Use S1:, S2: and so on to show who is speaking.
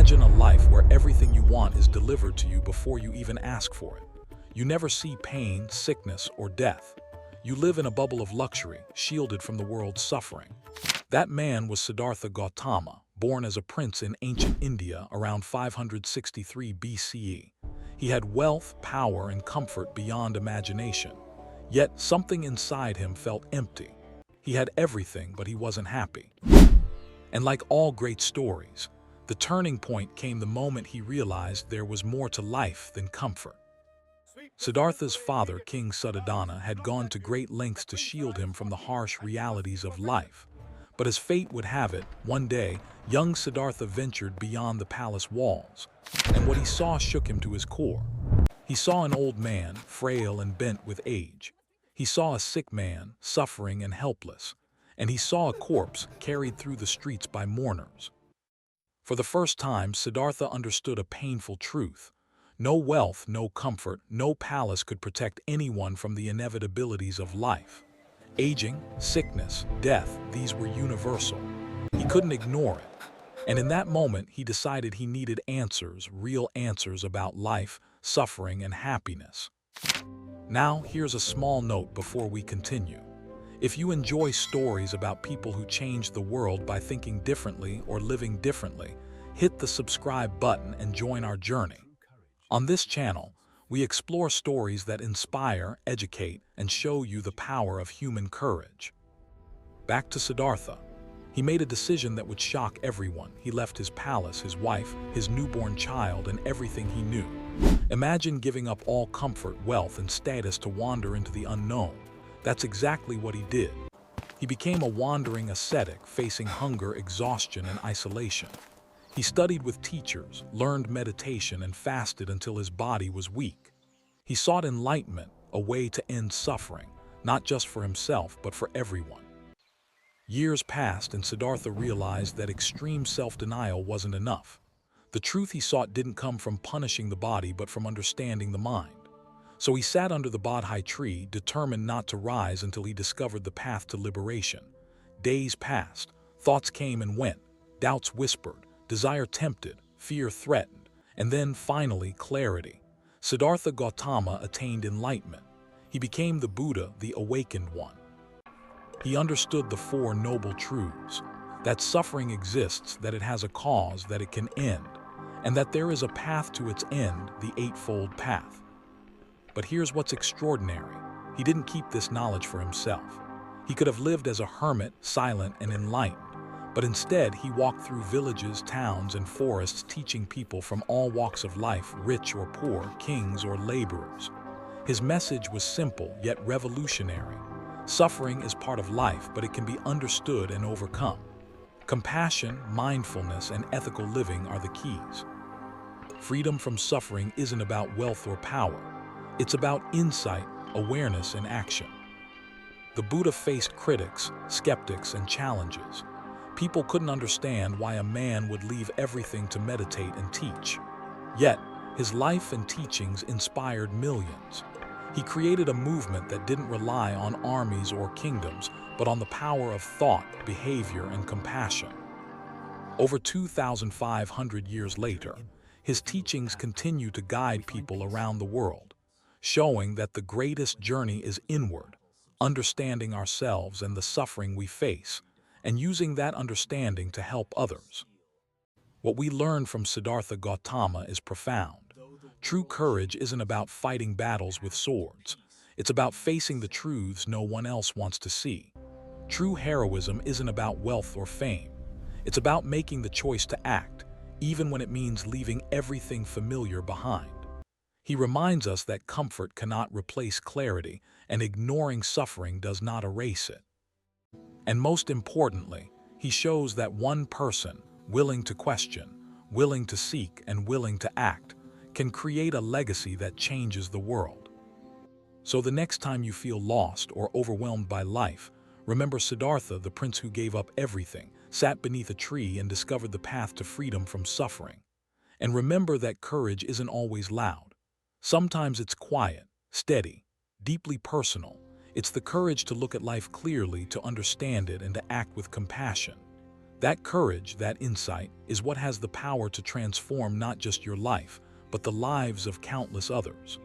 S1: Imagine a life where everything you want is delivered to you before you even ask for it. You never see pain, sickness, or death. You live in a bubble of luxury, shielded from the world's suffering. That man was Siddhartha Gautama, born as a prince in ancient India around 563 BCE. He had wealth, power, and comfort beyond imagination. Yet something inside him felt empty. He had everything, but he wasn't happy. And like all great stories, the turning point came the moment he realized there was more to life than comfort. Siddhartha's father, King Suddhodana, had gone to great lengths to shield him from the harsh realities of life. But as fate would have it, one day, young Siddhartha ventured beyond the palace walls, and what he saw shook him to his core. He saw an old man, frail and bent with age. He saw a sick man, suffering and helpless, and he saw a corpse carried through the streets by mourners. For the first time, Siddhartha understood a painful truth. No wealth, no comfort, no palace could protect anyone from the inevitabilities of life. Aging, sickness, death, these were universal. He couldn't ignore it. And in that moment, he decided he needed answers, real answers about life, suffering, and happiness. Now, here's a small note before we continue. If you enjoy stories about people who changed the world by thinking differently or living differently, hit the subscribe button and join our journey. On this channel, we explore stories that inspire, educate, and show you the power of human courage. Back to Siddhartha. He made a decision that would shock everyone. He left his palace, his wife, his newborn child, and everything he knew. Imagine giving up all comfort, wealth, and status to wander into the unknown. That's exactly what he did. He became a wandering ascetic, facing hunger, exhaustion, and isolation. He studied with teachers, learned meditation, and fasted until his body was weak. He sought enlightenment, a way to end suffering, not just for himself, but for everyone. Years passed, and Siddhartha realized that extreme self-denial wasn't enough. The truth he sought didn't come from punishing the body, but from understanding the mind. So he sat under the Bodhi Tree, determined not to rise until he discovered the path to liberation. Days passed, thoughts came and went, doubts whispered, desire tempted, fear threatened, and then, finally, clarity. Siddhartha Gautama attained enlightenment. He became the Buddha, the awakened one. He understood the Four Noble Truths, that suffering exists, that it has a cause, that it can end, and that there is a path to its end, the Eightfold Path. But here's what's extraordinary. He didn't keep this knowledge for himself. He could have lived as a hermit, silent and enlightened, but instead he walked through villages, towns, and forests teaching people from all walks of life, rich or poor, kings or laborers. His message was simple yet revolutionary. Suffering is part of life, but it can be understood and overcome. Compassion, mindfulness, and ethical living are the keys. Freedom from suffering isn't about wealth or power. It's about insight, awareness, and action. The Buddha faced critics, skeptics, and challenges. People couldn't understand why a man would leave everything to meditate and teach. Yet, his life and teachings inspired millions. He created a movement that didn't rely on armies or kingdoms, but on the power of thought, behavior, and compassion. Over 2,500 years later, his teachings continue to guide people around the world, showing that the greatest journey is inward, understanding ourselves and the suffering we face, and using that understanding to help others. What we learn from Siddhartha Gautama is profound. True courage isn't about fighting battles with swords. It's about facing the truths no one else wants to see. True heroism isn't about wealth or fame. It's about making the choice to act, even when it means leaving everything familiar behind. He reminds us that comfort cannot replace clarity, and ignoring suffering does not erase it. And most importantly, he shows that one person, willing to question, willing to seek, and willing to act, can create a legacy that changes the world. So the next time you feel lost or overwhelmed by life, remember Siddhartha, the prince who gave up everything, sat beneath a tree and discovered the path to freedom from suffering. And remember that courage isn't always loud. Sometimes it's quiet, steady, deeply personal. It's the courage to look at life clearly, to understand it, and to act with compassion. That courage, that insight, is what has the power to transform not just your life, but the lives of countless others.